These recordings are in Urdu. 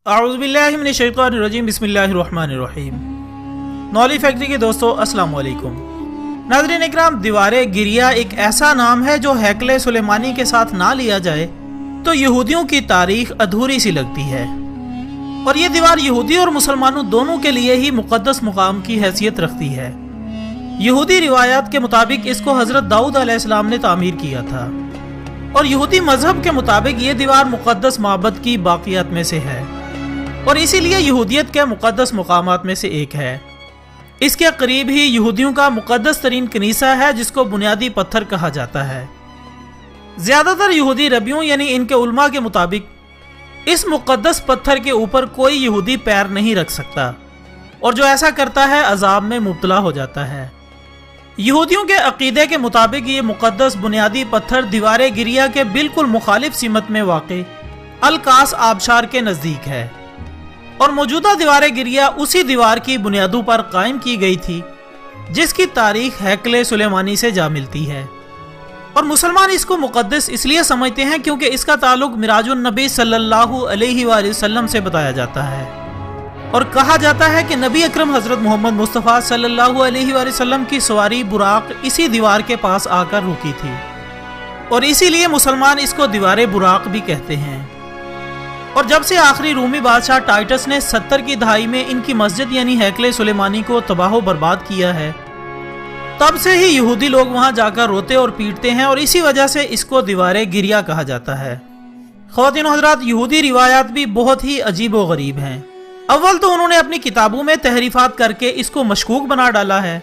اعوذ باللہ من الشیطان الرجیم بسم اللہ الرحمن الرحیم۔ نولی فیکٹری کے دوستو السلام علیکم۔ ناظرین اکرام، دیوار گریہ ایک ایسا نام ہے جو ہیکل سلیمانی کے ساتھ نہ لیا جائے تو یہودیوں کی تاریخ ادھوری سی لگتی ہے، اور یہ دیوار یہودی اور مسلمانوں دونوں کے لیے ہی مقدس مقام کی حیثیت رکھتی ہے۔ یہودی روایات کے مطابق اس کو حضرت داؤد علیہ السلام نے تعمیر کیا تھا، اور یہودی مذہب کے مطابق یہ دیوار مقدس معبد کی باقیات میں سے ہے، اور اسی لیے یہودیت کے مقدس مقامات میں سے ایک ہے۔ اس کے قریب ہی یہودیوں کا مقدس ترین کنیسہ ہے جس کو بنیادی پتھر کہا جاتا ہے۔ زیادہ تر یہودی ربیوں یعنی ان کے علماء کے مطابق اس مقدس پتھر کے اوپر کوئی یہودی پیر نہیں رکھ سکتا، اور جو ایسا کرتا ہے عذاب میں مبتلا ہو جاتا ہے۔ یہودیوں کے عقیدے کے مطابق یہ مقدس بنیادی پتھر دیوار گریہ کے بالکل مخالف سمت میں واقع القاص آبشار کے نزدیک ہے، اور موجودہ دیوار گریہ اسی دیوار کی بنیادوں پر قائم کی گئی تھی جس کی تاریخ ہیکل سلیمانی سے جا ملتی ہے، اور مسلمان اس کو مقدس اس لیے سمجھتے ہیں کیونکہ اس کا تعلق معراج النبی صلی اللہ علیہ وآلہ وسلم سے بتایا جاتا ہے، اور کہا جاتا ہے کہ نبی اکرم حضرت محمد مصطفیٰ صلی اللہ علیہ وآلہ وسلم کی سواری براق اسی دیوار کے پاس آ کر رکی تھی، اور اسی لیے مسلمان اس کو دیوار براق بھی کہتے ہیں۔ اور جب سے آخری رومی بادشاہ ٹائٹس نے 70 کی دہائی میں ان کی مسجد یعنی ہیکل سلیمانی کو تباہ و برباد کیا ہے، تب سے ہی یہودی لوگ وہاں جا کر روتے اور پیٹتے ہیں، اور اسی وجہ سے اس کو دیوار گریہ کہا جاتا ہے۔ خواتین و حضرات، یہودی روایات بھی بہت ہی عجیب و غریب ہیں۔ اول تو انہوں نے اپنی کتابوں میں تحریفات کر کے اس کو مشکوک بنا ڈالا ہے،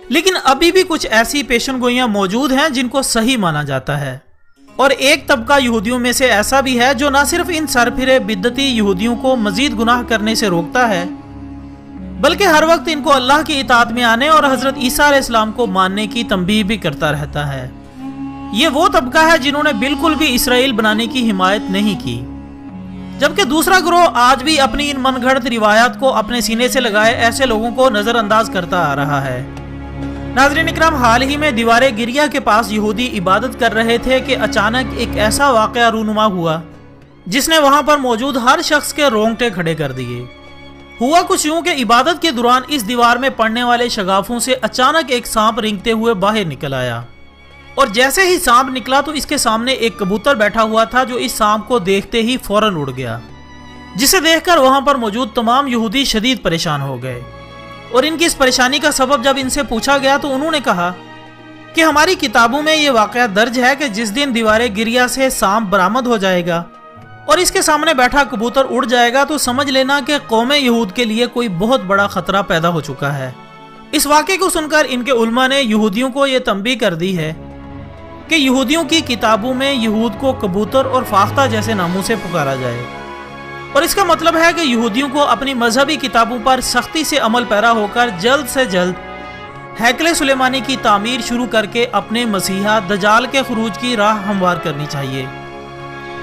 لیکن ابھی بھی کچھ ایسی پیشن گوئیاں موجود ہیں جن کو صحیح مانا جاتا ہے، اور ایک طبقہ یہودیوں میں سے ایسا بھی ہے جو نہ صرف ان سرپھرے بدعتی یہودیوں کو مزید گناہ کرنے سے روکتا ہے، بلکہ ہر وقت ان کو اللہ کی اطاعت میں آنے اور حضرت عیسیٰ علیہ السلام کو ماننے کی تنبیہ بھی کرتا رہتا ہے۔ یہ وہ طبقہ ہے جنہوں نے بالکل بھی اسرائیل بنانے کی حمایت نہیں کی، جبکہ دوسرا گروہ آج بھی اپنی ان من گھڑت روایات کو اپنے سینے سے لگائے ایسے لوگوں کو نظر انداز کرتا آ رہا ہے۔ ناظرین اکرام، حال ہی میں دیوار گریہ کے پاس یہودی عبادت کر رہے تھے کہ اچانک ایک ایسا واقعہ رونما ہوا جس نے وہاں پر موجود ہر شخص کے رونگٹے کھڑے کر دیے۔ ہوا کچھ یوں کہ عبادت کے دوران اس دیوار میں پڑنے والے شگافوں سے اچانک ایک سانپ رینگتے ہوئے باہر نکل آیا، اور جیسے ہی سانپ نکلا تو اس کے سامنے ایک کبوتر بیٹھا ہوا تھا جو اس سانپ کو دیکھتے ہی فوراً اڑ گیا، جسے دیکھ کر وہاں پر موجود تمام یہودی شدید پریشان ہو گئے، اور ان کی اس پریشانی کا سبب جب ان سے پوچھا گیا تو انہوں نے کہا کہ ہماری کتابوں میں یہ واقعہ درج ہے کہ جس دن دیوار گریہ سے سانپ برآمد ہو جائے گا اور اس کے سامنے بیٹھا کبوتر اڑ جائے گا تو سمجھ لینا کہ قوم یہود کے لیے کوئی بہت بڑا خطرہ پیدا ہو چکا ہے۔ اس واقعے کو سن کر ان کے علماء نے یہودیوں کو یہ تنبیہ کر دی ہے کہ یہودیوں کی کتابوں میں یہود کو کبوتر اور فاختہ جیسے ناموں سے پکارا جائے، اور اس کا مطلب ہے کہ یہودیوں کو اپنی مذہبی کتابوں پر سختی سے عمل پیرا ہو کر جلد سے جلد ہیکل سلیمانی کی تعمیر شروع کر کے اپنے مسیحا دجال کے خروج کی راہ ہموار کرنی چاہیے،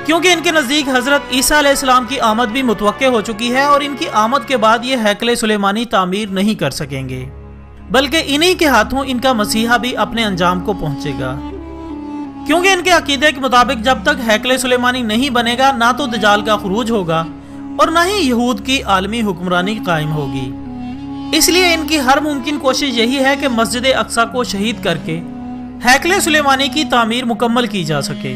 کیونکہ ان کے نزدیک حضرت عیسیٰ علیہ السلام کی آمد بھی متوقع ہو چکی ہے، اور ان کی آمد کے بعد یہ ہیکل سلیمانی تعمیر نہیں کر سکیں گے، بلکہ انہی کے ہاتھوں ان کا مسیحا بھی اپنے انجام کو پہنچے گا، کیونکہ ان کے عقیدے کے مطابق جب تک ہیکل سلیمانی نہیں بنے گا نہ تو دجال کا خروج ہوگا اور نہ ہی یہود کی عالمی حکمرانی قائم ہوگی۔ اس لیے ان کی ہر ممکن کوشش یہی ہے کہ مسجد اقصی کو شہید کر کے ہیکل سلیمانی کی تعمیر مکمل کی جا سکے۔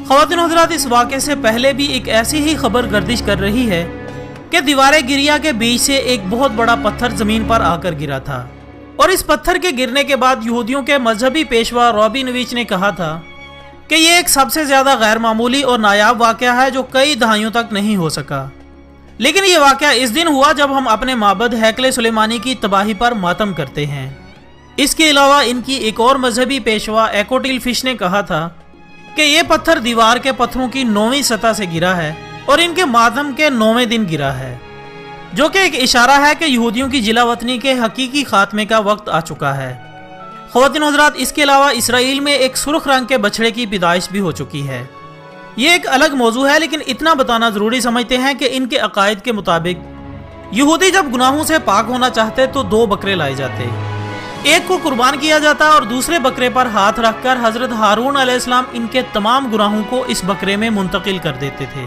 خواتین و حضرات، اس واقعے سے پہلے بھی ایک ایسی ہی خبر گردش کر رہی ہے کہ دیوار گریہ کے بیچ سے ایک بہت بڑا پتھر زمین پر آ کر گرا تھا، اور اس پتھر کے گرنے کے بعد یہودیوں کے مذہبی پیشوا رابینویچ نے کہا تھا کہ یہ ایک سب سے زیادہ غیر معمولی اور نایاب واقعہ ہے جو کئی دہائیوں تک نہیں ہو سکا، لیکن یہ واقعہ اس دن ہوا جب ہم اپنے معبد ہیکل سلیمانی کی تباہی پر ماتم کرتے ہیں۔ اس کے علاوہ ان کی ایک اور مذہبی پیشوا ایکوٹیل فش نے کہا تھا کہ یہ پتھر دیوار کے پتھروں کی 9ویں سطح سے گرا ہے اور ان کے ماتم کے 9ویں دن گرا ہے، جو کہ ایک اشارہ ہے کہ یہودیوں کی جلا وطنی کے حقیقی خاتمے کا وقت آ چکا ہے۔ خواتین و حضرات، اس کے علاوہ اسرائیل میں ایک سرخ رنگ کے بچڑے کی پیدائش بھی ہو چکی ہے۔ یہ ایک الگ موضوع ہے، لیکن اتنا بتانا ضروری سمجھتے ہیں کہ ان کے عقائد کے مطابق یہودی جب گناہوں سے پاک ہونا چاہتے تو 2 بکرے لائے جاتے، ایک کو قربان کیا جاتا اور دوسرے بکرے پر ہاتھ رکھ کر حضرت ہارون علیہ السلام ان کے تمام گناہوں کو اس بکرے میں منتقل کر دیتے تھے۔